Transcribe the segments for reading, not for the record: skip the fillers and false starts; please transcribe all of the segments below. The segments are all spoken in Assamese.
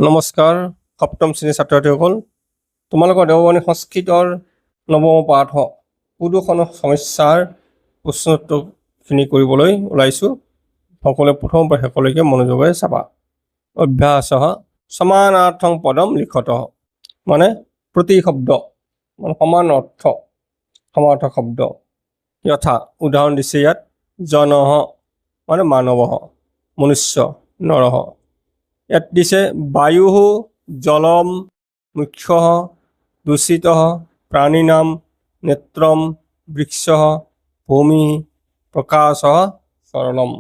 নমস্কাৰ সপ্তম শ্ৰেণীৰ ছাত্ৰ ছাত্ৰীসকল, তোমালোকৰ দেৱবাণী সংস্কৃতৰ নৱম পাঠ প্ৰদূষণ সমস্যাৰ প্ৰশ্নোত্তৰখিনি কৰিবলৈ ওলাইছোঁ। সকলোৱে প্ৰথমৰ পৰা শেষলৈকে মনোযোগেৰে চাবা। অভ্যাস সমানাৰ্থং পদম লিখত, মানে প্ৰতি শব্দ মানে সমান অৰ্থ সমানাৰ্থক শব্দ। যথা উদাহৰণ দিছে ইয়াত জনঃ মানে মানৱ, মনুষ্য নৰহ। ইয়াত দিছে বায়ু জলম মুখ্য দূষিত প্ৰাণীনাম নেত্ৰম বৃক্ষ ভূমি প্ৰকাশ সৰলম।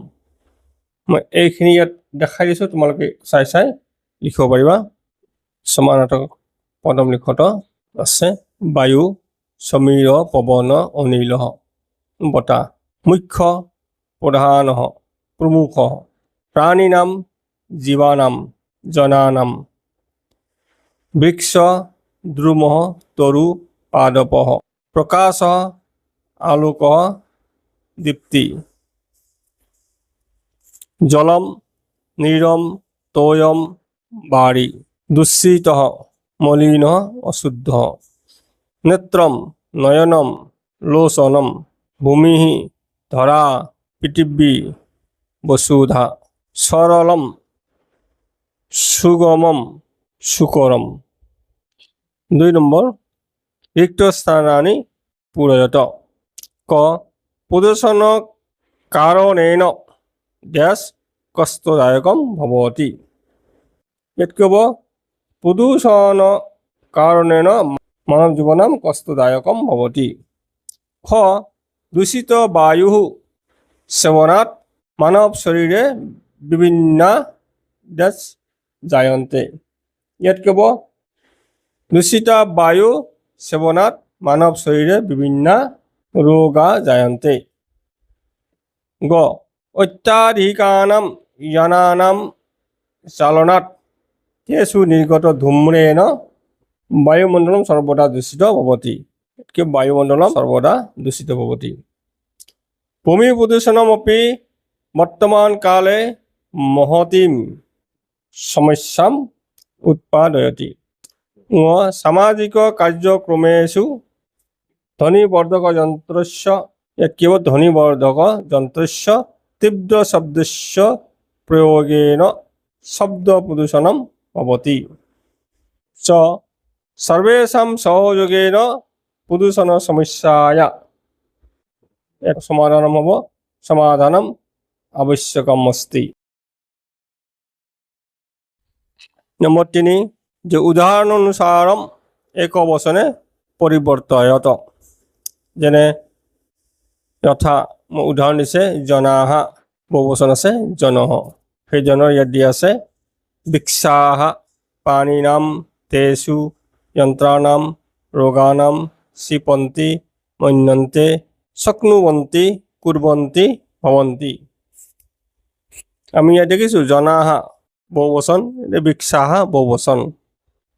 মই এইখিনি ইয়াত দেখাই দিছোঁ, তোমালোকে চাই চাই লিখিব পাৰিবা। সমানাৰ্থক পদম লিখত আছে বায়ু সমীৰ পৱন অনিল বতাহ, মুখ্য প্ৰধান প্ৰমুখ, প্ৰাণীনাম জীৱানাম জনানাম, বৃক্ষ দ্ৰুম তৰু পাদপ, প্ৰকাশ আলোক দীপ্তি, জলম নীৰম তোয়ম বাৰী, দূষিত মলিন অশুদ্ধ, নেত্ৰম নয়নম লোচনম, ভূমি ধৰা পৃথিৱী বসুধা, সৰলম সুগমম সুকৰম। 2 নম্বৰ ৰিক্ত স্থানানি পূৰয়ত। ক প্ৰদূষণ কাৰণেন ড্যাশ কষ্টদায়কম ভৱতি। ইয়াত ক'ব প্ৰদূষণ কাৰণেন মানৱ জীৱনম কষ্টদায়কম ভৱতি। খ দূষিত বায়ু সেৱনাত মানৱ শৰীৰে বিভিন্ন ড্যাশ জায়ন্তে। ইয়াত ক'ব দূষিত বায়ু সেৱনাত মানৱ শৰীৰে বিভিন্ন ৰোগা জায়ন্তে। গ অত্যাধিকানাম যানানাম চালনাত তেষু নিৰ্গত ধূম্ৰেণ বায়ুমণ্ডলম সৰ্বদা দূষিত ভৱতি। বায়ুমণ্ডলম সৰ্বদা দূষিত ভৱতি। ভূমি প্ৰদূষণমপি বৰ্তমান কালে মহতীম সমস্যাম উৎপাদয়তি। সামাজিক কাৰ্যক্ৰমেষু ধ্বনিবৰ্ধক যন্ত্ৰস্য, ইয়াত কেৱল ধ্বনিবৰ্ধক যন্ত্ৰস্য তীব্ৰ শব্দস্য প্ৰয়োগেন শব্দ প্ৰদূষণম ভৱতি। চ সৰ্বেষাং সহযোগেন প্ৰদূষণ সমস্যায়া, এক সমাধানম হ'ব সমাধানম আৱশ্যকম অস্তি। নম্বৰ 3 যে উদাহৰণ অনুসাৰম এক বচনে পৰিৱৰ্তয়ত। যেনে যথা মই উদাহৰণ দিছে জনাহ, বহুবচন আছে জনঃ, সেই জনৰ ইয়াত দিয়া আছে বৃক্ষাহ প্ৰাণীনাম তেষু যন্ত্ৰানাম ৰোগানাম শিপন্তি মন্যন্তে শক্নুৱন্তি কুৰ্বন্তি ভৱন্তি। আমি ইয়াত দেখিছোঁ জনাহ বহুবচন, বৃক্ষাহ বহুবচন,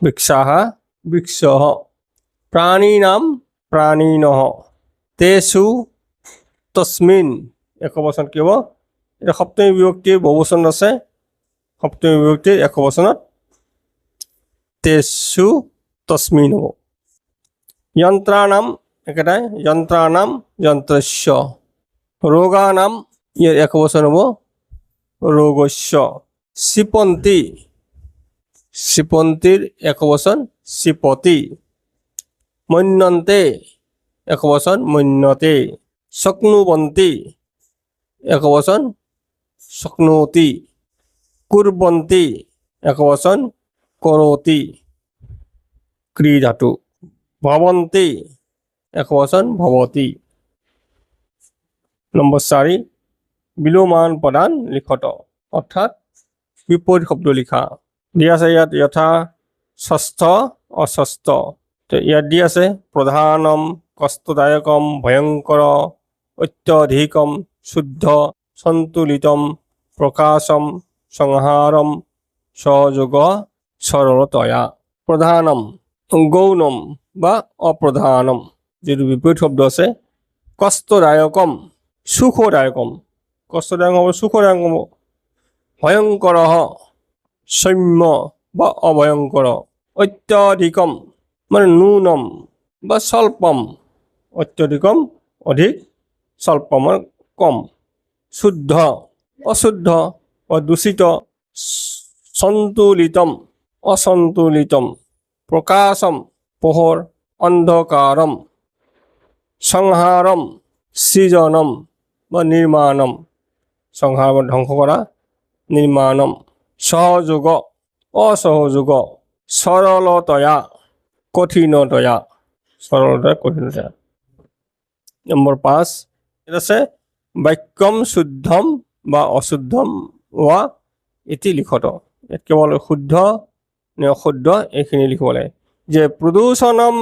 বৃক্ষাহ বৃক্ষ, প্ৰাণীনাম প্ৰাণিনঃ, তেষু তস্মিন একবচন কি হ'ব? এতিয়া সপ্তমী বিভক্তিৰ বহুবচন আছে, সপ্তমী বিভক্তিৰ একবচনত তেষু তস্মিন হ'ব। যন্ত্ৰানাম একেটাই যন্ত্ৰানাম যন্ত্ৰস্য, ৰোগানাম ইয়াৰ একবচন হ'ব ৰোগস্য, শিপন্তি শিপন্তিৰ একবচন শিপতি, মন্যন্তে একবচন মন্যতে, শক্নুবন্তি একবচন শক্নোতি, কুৰ্বন্তি একবচন কৰোতি ক্ৰী ধাতু, ভৱন্তি একবচন ভৱতি। নম্বৰ 4 বিলোমান প্ৰদান লিখত, অৰ্থাৎ বিপৰীত শব্দ লিখা। দিয়া আছে ইয়াত যথা ষষ্ঠ অষষ্ঠ। ইয়াত দি আছে প্ৰধানম কষ্টদায়কম ভয়ংকৰ অত্যধিকম শুদ্ধ সন্তুলিতম প্ৰকাশম সংহাৰম সহযোগ সৰলতয়া। প্ৰধানম গৌণম বা অপ্ৰধানম, যিটো বিপৰীত শব্দ আছে কষ্টদায়কম সুখদায়কম, কষ্টদায়ক হ'ব সুখদায়ক হ'ব, ভয়ংকৰ সৌম্য বা অভয়ঙ্কর। অত্যধিকম মানে ন্যূনম বা স্বল্পম। অত্যধিকম অধিক, স্বল্পম মানে কম। শুদ্ধ অশুদ্ধ বা দূষিত। সন্তুলিতম অসন্তুলিতম। প্রকাশম পোহর, অন্ধকারম। সংহারম সৃজনম বা নির্মাণম। সংহার বা ধ্বংস করা, নির্মাণম। সহযোগ অসহযোগ। সরলতয়া কঠিনতয়া। সরলতয়া কঠিনতয়া। নম্বৰ 5 এটা আছে বাক্যম শুদ্ধম বা অশুদ্ধম वा এটি লিখত। ইয়াত কেৱল শুদ্ধ নে অশুদ্ধ এইখিনি লিখিব লাগে। যে প্ৰদূষণম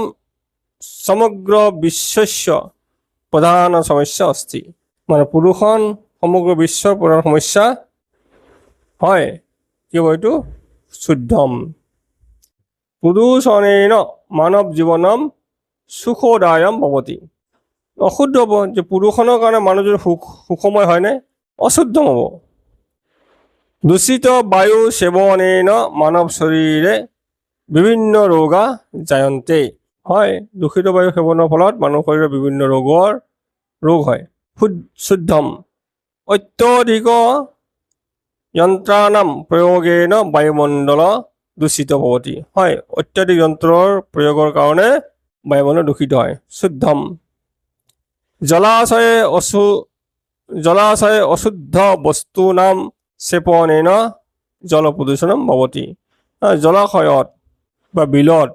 সমগ্ৰ বিশ্বস্য প্ৰধান সমস্যা অস্তি। মানে প্ৰদূষণ সমগ্ৰ বিশ্বৰ প্ৰধান সমস্যা হয়। কি হ'ব এইটো? শুদ্ধম। প্ৰদূষণেন মানৱ জীৱনম সুখদায়ম ভৱতি। অশুদ্ধ হ'ব যে প্ৰদূষণৰ কাৰণে মানুহজন সুখময় হয়নে? অশুদ্ধম হ'ব। দূষিত বায়ু সেৱনেন মানৱ শৰীৰে বিভিন্ন ৰোগা জায়ন্তে। হয়, দূষিত বায়ু সেৱনৰ ফলত মানুহ শৰীৰৰ বিভিন্ন ৰোগ হয়। শুদ্ধম অত্যধিক যন্ত্ৰাণাম প্ৰয়োগেন বায়ুমণ্ডল দূষিত ভৱতি। হয়, অত্যাধিক যন্ত্ৰৰ প্ৰয়োগৰ কাৰণে বায়ুমণ্ডল দূষিত হয়। শুদ্ধম জলাশয়ে অশুদ্ধ বস্তুনাম সেপনেন জল প্ৰদূষণম ভৱতি। জলাশয়ত বা বিলত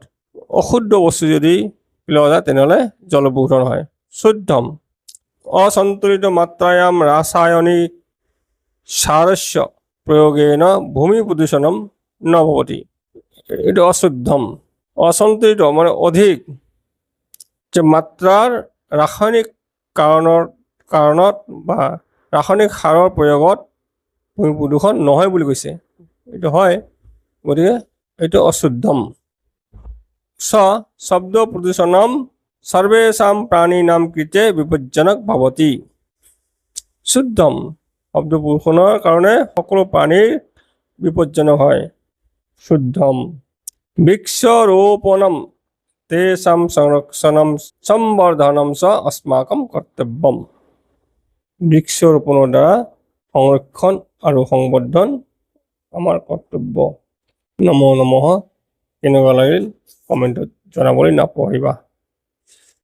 অশুদ্ধ বস্তু যদি পেলোৱা যায় তেনেহ'লে জল প্ৰদূষণ হয়। শুদ্ধম অসন্তুলিত মাত্ৰায়াম ৰাসায়নিক সাৰস্য প্ৰয়োগেন ভূমি প্ৰদূষণম ন ভৱতি। এইটো অশুদ্ধম। অসন্তুলিত মানে অধিক যে মাত্ৰাৰ ৰাসায়নিক কাৰণত বা ৰাসায়নিক সাৰৰ প্ৰয়োগত ভূমি প্ৰদূষণ নহয় বুলি কৈছে। এইটো হয়, গতিকে এইটো অশুদ্ধম। শব্দ প্ৰদূষণম সৰ্বেষাম প্ৰাণীনাম কৃতে বিপজ্জনক ভৱতি। শুদ্ধম শব্দ প্ৰদূষণৰ কাৰণে সকলো প্ৰাণীৰ বিপজ্জনক হয়। শুদ্ধম বৃক্ষৰোপণম তেষাং সংৰক্ষণম সম্বৰ্ধনম চ अस्माकं কৰ্তব্যম। বৃক্ষৰোপণৰ দ্বাৰা সংৰক্ষণ আৰু সংবৰ্ধন আমাৰ কৰ্তব্য। নমো নমঃ। কেনেকুৱা লাগিল কমেণ্টত জনাবলৈ নাপাহৰিবা।